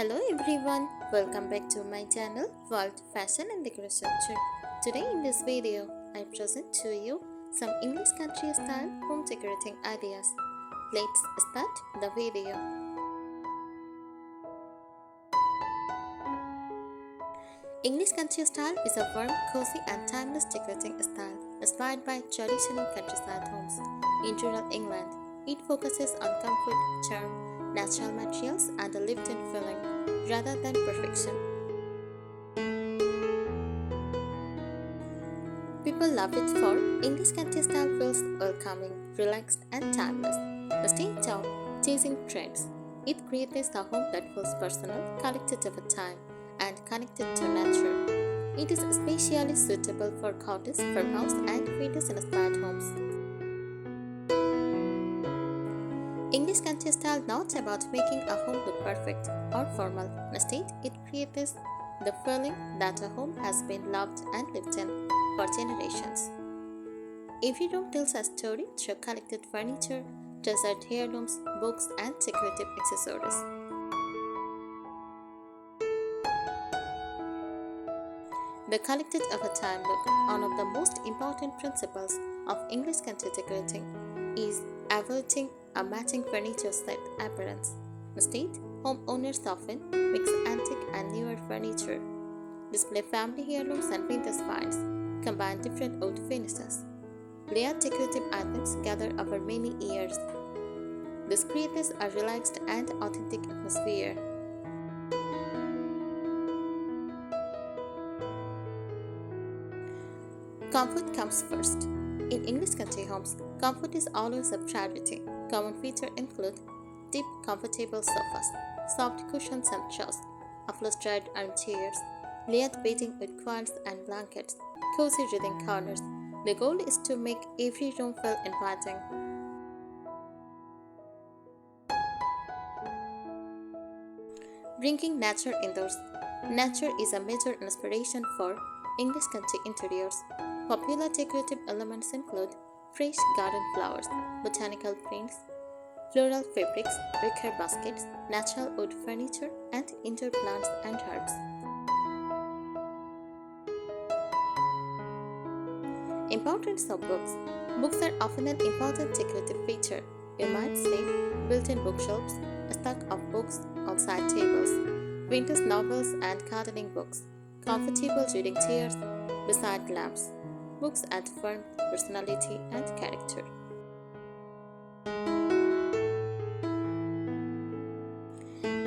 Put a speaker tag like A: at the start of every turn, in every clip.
A: Hello everyone, welcome back to my channel World Fashion and Decoration Chick. Today in this video, I present to you some English country style home decorating ideas. Let's start the video. English country style is a warm, cozy and timeless decorating style inspired by traditional countryside homes in rural England. It focuses on comfort, charm, natural materials and a lived-in feeling rather than perfection. People love it for English country style feels welcoming, relaxed and timeless. Staying top, chasing trends. It creates a home that feels personal, collected over time and connected to nature. It is especially suitable for cottage, farmhouse and vintage-inspired homes. English country style not about making a home look perfect or formal. Instead, it creates the feeling that a home has been loved and lived in for generations. Every room tells a story through collected furniture, treasured heirlooms, books, and decorative accessories. The collected over time look, one of the most important principles of English country decorating, is avoiding a matching furniture set appearance. Instead, homeowners often mix antique and newer furniture, display family heirlooms and vintage finds, combine different wood finishes, layer decorative items gathered over many years. This creates a relaxed and authentic atmosphere. Comfort comes first. In English country homes, comfort is always a priority. Common features include deep, comfortable sofas, soft cushions and chairs, upholstered armchairs, layered bedding with quilts and blankets, cozy reading corners. The goal is to make every room feel inviting. Bringing nature indoors. Nature is a major inspiration for English country interiors. Popular decorative elements include fresh garden flowers, botanical prints, floral fabrics, wicker baskets, natural wood furniture, and indoor plants and herbs. Importance of books. Books are often an important decorative feature. You might see built-in bookshelves, a stack of books on side tables, vintage novels and gardening books, comfortable reading chairs beside lamps. Books add warmth, personality, and character.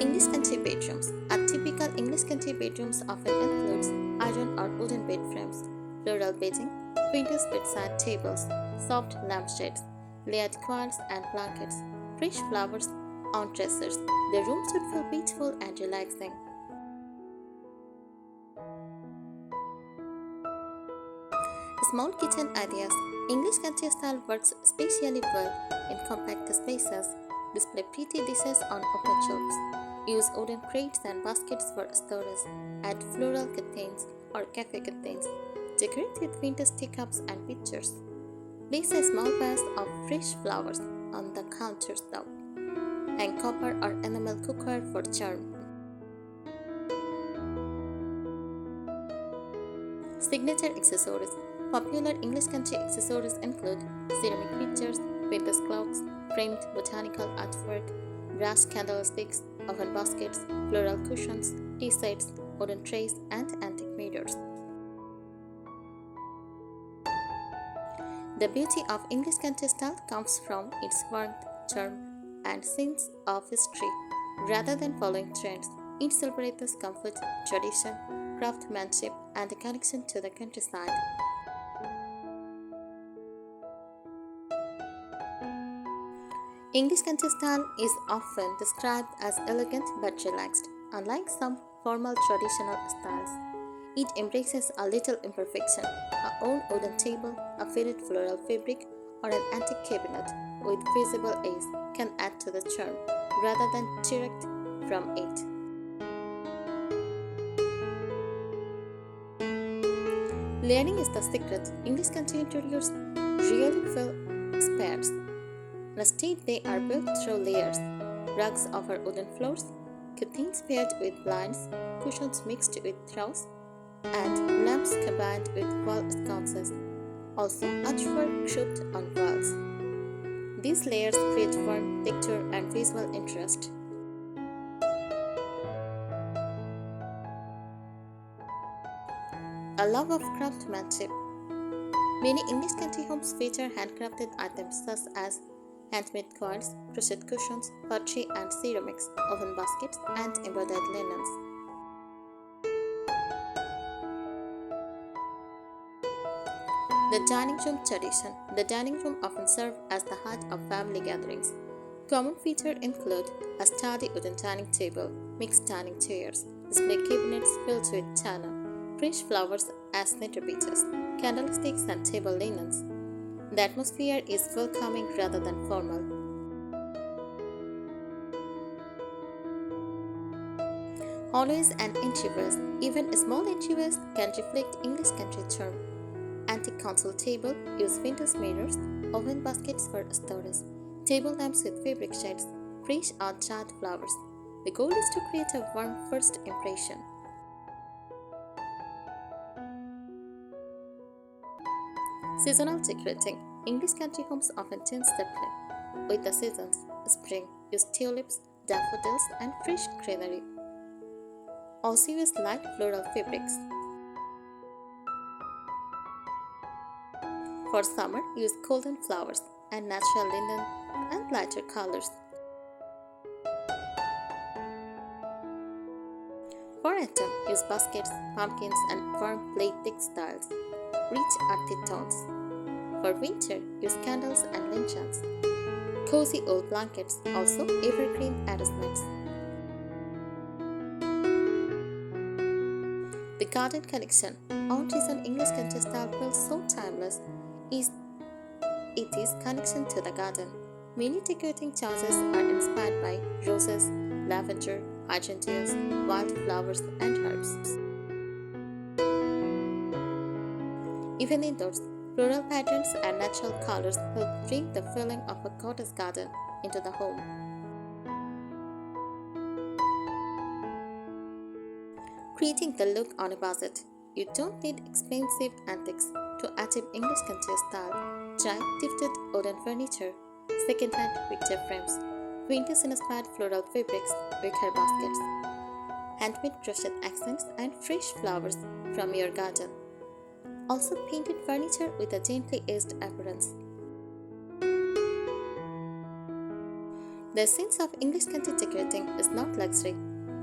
A: English country bedrooms. A typical English country bedrooms often includes iron or wooden bed frames, floral bedding, vintage bedside tables, soft lampshades, layered quilts and blankets, fresh flowers on dressers. The room should feel peaceful and relaxing. Small kitchen ideas. English country style works especially well in compact spaces. Display pretty dishes on open shelves. Use wooden crates and baskets for storage. Add floral curtains or cafe curtains. Decorate with vintage teacups and pictures. Place a small vase of fresh flowers on the countertop. Hang copper or enamel cookware for charm. Signature accessories. Popular English country accessories include ceramic pitchers, vintage clocks, framed botanical artwork, brass candlesticks, oven baskets, floral cushions, tea sets, wooden trays, and antique mirrors. The beauty of English country style comes from its warmth, charm, and sense of history. Rather than following trends, it celebrates comfort, tradition, craftsmanship, and a connection to the countryside. English country style is often described as elegant but relaxed, unlike some formal traditional styles. It embraces a little imperfection. A own wooden table, a faded floral fabric, or an antique cabinet with visible ease can add to the charm rather than detract from it. Layering is the secret. English country interiors really feel spares. Instead, they are built through layers. Rugs over wooden floors, curtains paired with blinds, cushions mixed with throws, and lamps combined with wall sconces. Also, artwork grouped on walls. These layers create warmth, texture, and visual interest. A love of craftsmanship. Many English country homes feature handcrafted items such as handmade coins, crochet cushions, pottery and ceramics, oven baskets, and embroidered linens. The dining room tradition. The dining room often serves as the heart of family gatherings. Common features include a sturdy wooden dining table, mixed dining chairs, display cabinets filled with china, fresh flowers as centerpieces, candlesticks and table linens. The atmosphere is welcoming rather than formal. Hallways and entryways. Even small entryways can reflect English country charm. Antique console table use windows mirrors, oven baskets for storage, table lamps with fabric shades, fresh or charred flowers. The goal is to create a warm first impression. Seasonal decorating. English country homes often change their theme with the seasons. Spring use tulips, daffodils, and fresh greenery. Also use light floral fabrics. For summer, use golden flowers and natural linen and lighter colors. For autumn, use baskets, pumpkins, and warm play textiles, rich earthy tones. For winter, use candles and lanterns, cozy old blankets, also evergreen arrangements. The garden connection. One reason English country style feels so timeless is its connection to the garden. Many decorating choices are inspired by roses, lavender, hydrangeas, wildflowers, and herbs. Even indoors, floral patterns and natural colors help bring the feeling of a cottage garden into the home. Creating the look on a budget. You don't need expensive antiques to achieve English country style. Try tufted wooden furniture, second-hand picture frames, vintage-inspired floral fabrics, wicker baskets, handmade crochet accents, and fresh flowers from your garden. Also painted furniture with a gently aged appearance. The essence of English country decorating is not luxury.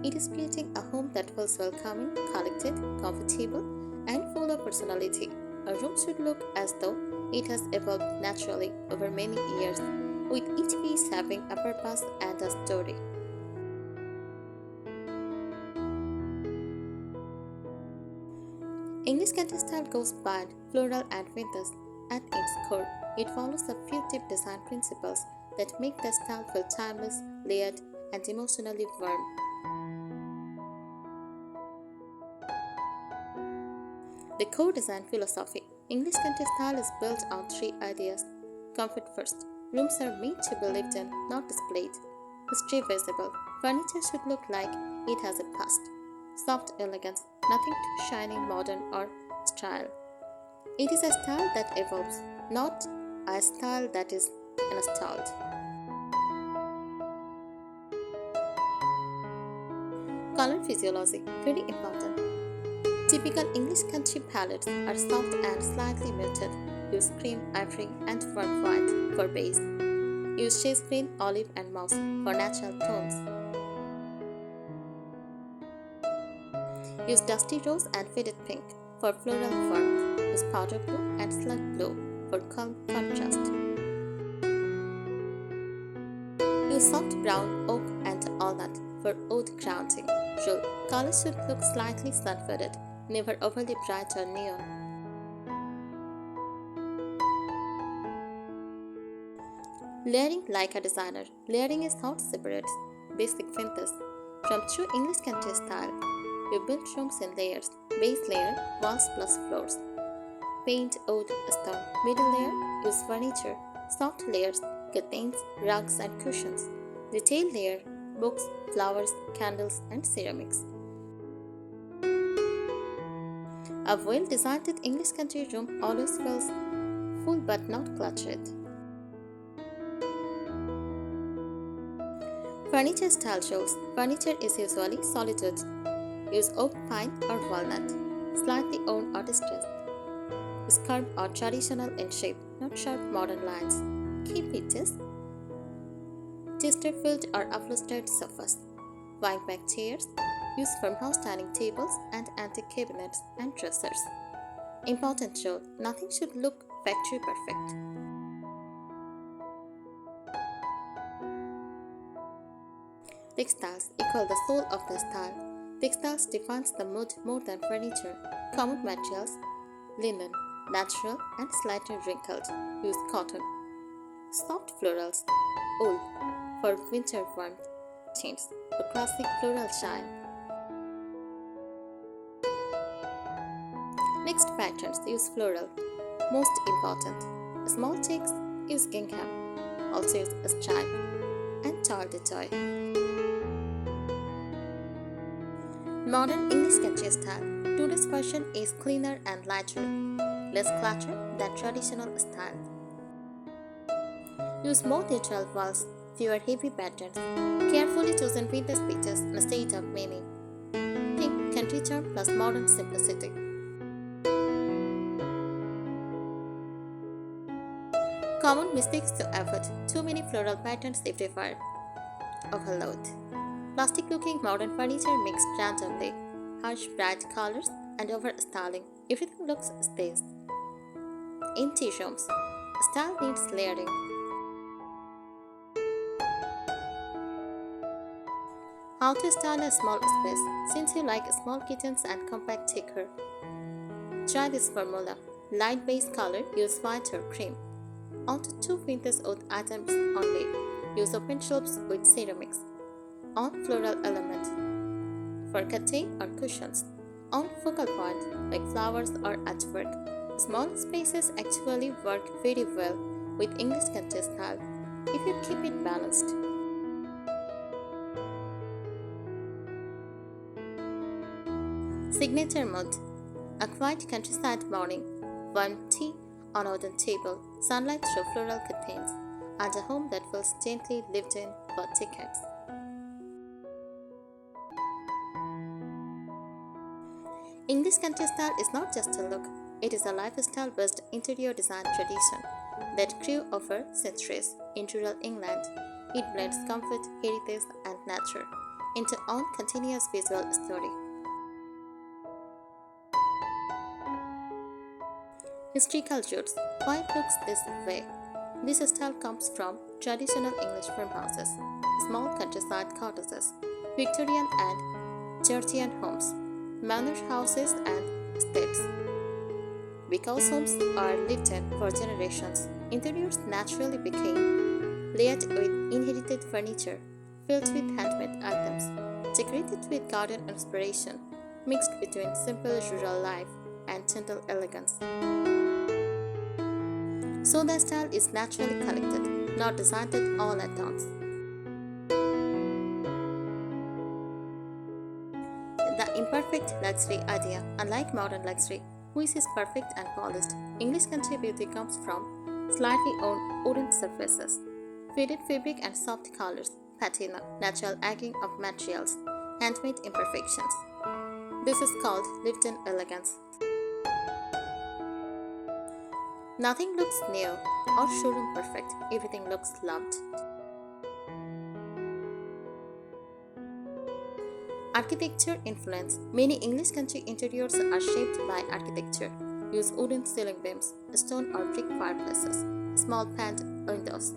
A: It is creating a home that feels welcoming, collected, comfortable, and full of personality. A room should look as though it has evolved naturally over many years, with each piece having a purpose and a story. English country style goes beyond floral and vintage. At its core, it follows a few deep design principles that make the style feel timeless, layered, and emotionally warm. The core design philosophy. English country style is built on three ideas. Comfort first. Rooms are meant to be lived in, not displayed. History visible. Furniture should look like it has a past. Soft elegance. Nothing too shiny, modern, or style. It is a style that evolves, not a style that is installed. Color physiology. Very important. Typical English country palettes are soft and slightly muted. Use cream, ivory, and warm white for base. Use shades green, olive, and mouse for natural tones. Use dusty rose and faded pink for floral warmth. Use powder blue and slug blue for calm contrast. Use soft brown, oak, and walnut for oud grounding. Rule: colors should look slightly sun-faded, never overly bright or neon. Layering like a designer. Layering is how it separates basic vintage from true English country style. You build rooms in layers. Base layer, walls plus floors. Paint, wood, stone. Middle layer, use furniture. Soft layers, curtains, rugs, and cushions. Detail layer, books, flowers, candles, and ceramics. A well-designed English country room always feels full but not cluttered. Furniture style shows. Furniture is usually solid wood. Use oak, pine, or walnut. Slightly worn or distressed. Is curved or traditional in shape, not sharp modern lines. Key features: Chesterfield or upholstered sofas, wine back chairs, use farmhouse dining tables and antique cabinets and dressers. Important rule: nothing should look factory perfect. Textiles equal the soul of the style. Textiles defines the mood more than furniture. Common materials: linen, natural and slightly wrinkled. Use cotton. Soft florals: wool for winter warmth, chintz for classic floral shine. Next patterns use floral. Most important: small chicks use gingham. Also use a stripe and tall toy. Modern English country style. Today's version is cleaner and lighter, less clutter than traditional style. Use more neutral walls, fewer heavy patterns. Carefully chosen vintage pieces instead of many. Think country charm plus modern simplicity. Common mistakes to avoid: too many floral patterns everywhere. Overload. Plastic looking modern furniture mixed randomly. Harsh bright colors and over styling. Everything looks staged. Empty rooms. Style needs layering. How to style a small space. Since you like small kitchens and compact decor, try this formula. Light base color, use white or cream. Onto 2 vintage wood items only. Use open shelves with ceramics. On floral element for curtain or cushions. On focal point like flowers or artwork. Small spaces actually work very well with English country style if you keep it balanced. Signature mood: a quiet countryside morning, warm tea on a wooden table, sunlight through floral curtains, and a home that feels gently lived in for decades. English country style is not just a look, it is a lifestyle based interior design tradition that grew over centuries in rural England. It blends comfort, heritage, and nature into one continuous visual story. Historical roots: why it looks this way? This style comes from traditional English farmhouses, small countryside cottages, Victorian and Georgian homes, manor houses, and estates. Because homes are lived in for generations, interiors naturally became layered with inherited furniture, filled with handmade items, decorated with garden inspiration, mixed between simple rural life and gentle elegance. So the style is naturally collected, not designed all at once. The imperfect luxury idea: unlike modern luxury, which is perfect and polished, English country beauty comes from slightly worn wooden surfaces, faded fabric and soft colors, patina, natural aging of materials, handmade imperfections. This is called lived-in elegance. Nothing looks new or showroom perfect, everything looks loved. Architecture influence: many English country interiors are shaped by architecture. Use wooden ceiling beams, stone or brick fireplaces, small paned windows,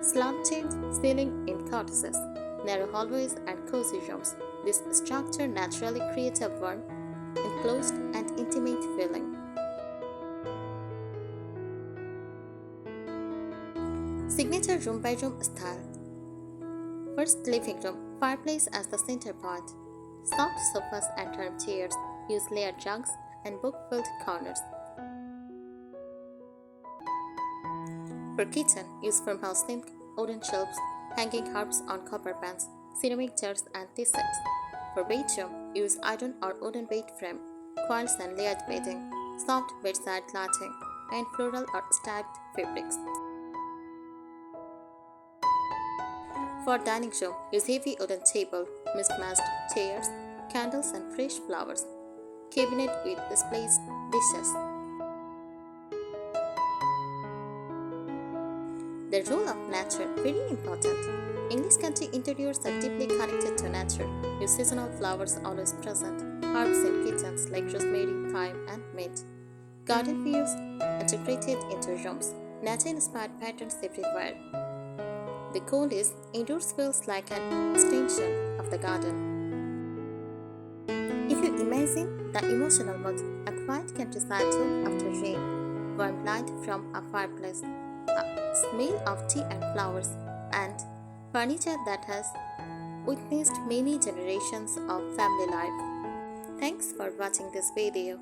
A: slanted ceiling in cottages, narrow hallways and cozy rooms. This structure naturally creates a warm, enclosed and intimate feeling. Signature room by room style. First, living room, fireplace as the center point. Soft sofas and armchairs. Use layered rugs and book-filled corners. For kitchen, use farmhouse sink, wooden shelves, hanging herbs on copper pans, ceramic jars and tea sets. For bedroom, use iron or wooden bed frame, quilts and layered bedding, soft bedside lighting, and floral or striped fabrics. For dining room, use heavy wooden table, mismatched chairs, candles and fresh flowers. Cabinet with displaced dishes. The role of nature very important. English country interiors are deeply connected to nature. Use seasonal flowers always present, herbs in kitchens like rosemary, thyme, and mint. Garden views integrated into rooms. Nature-inspired patterns everywhere. The goal is indoors feels like an extension of the garden. If you imagine the emotional mood, a quiet countryside home after rain, warm light from a fireplace, a smell of tea and flowers, and furniture that has witnessed many generations of family life. Thanks for watching this video.